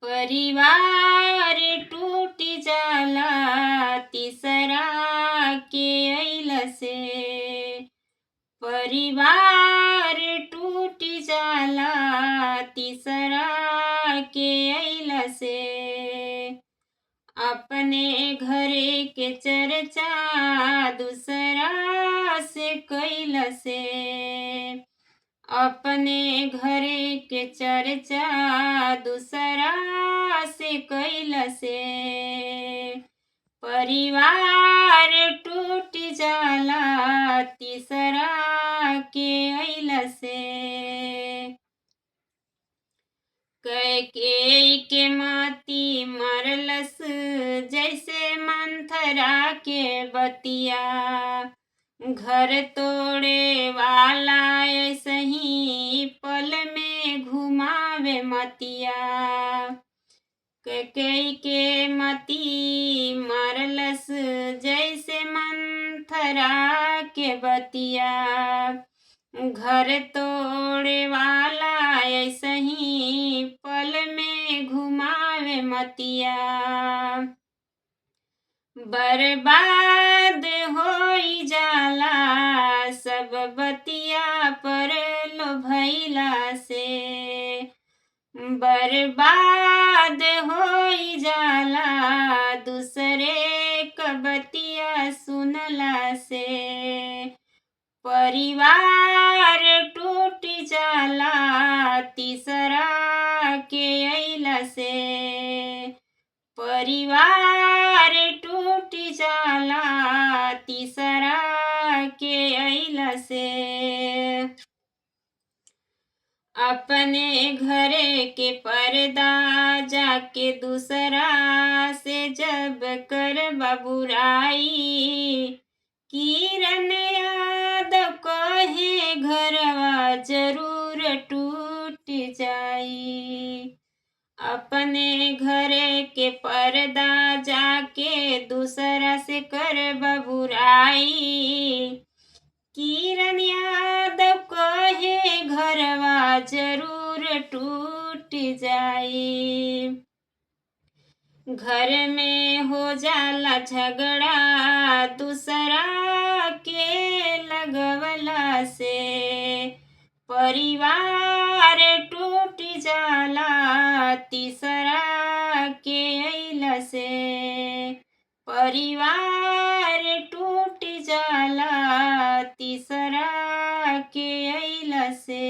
परिवार टूटी जाला तीसरा के अइला से। परिवार टूटी जाला तीसरा के अइला से। अपने घरे के चर्चा दूसरा से कैला से। अपने घरे के चर्चा दूसरा से कैला से। परिवार टूट जाला तीसरा के अइला से। कैकेयी के मती मरलस जैसे मंथरा के बतिया। घर तोड़े वाला ऐसे ही पल में घुमावे मतिया। कैकेयी के मती मरलस जैसे मंथरा के बतिया। घर तोड़े वाला ऐसे ही पल में घुमावे मतिया। बर्बाद होई जाला सब बतिया पर लोभैला से। बर्बाद होई जाला दूसरे क बतिया सुनला से। परिवार टूट जाला तीसरा के अइला से। परिवार टूट जाला तीसरा के अइला से। अपने घरे के पर्दा जाके दूसरा से जब करबा बुराई। किरण यादव कहे घरवा जरूर टूट जाई। अपने घरे के पर्दा जाके दूसरा से करबा बुराई। किरण यादव कहे घरवा जरूर टूट जाई। घर में हो जाला झगड़ा दूसरा के लगवला से। परिवार टूट जाला तीसरा के अइला से। परिवार टूट जाला तीसरा के अइला से।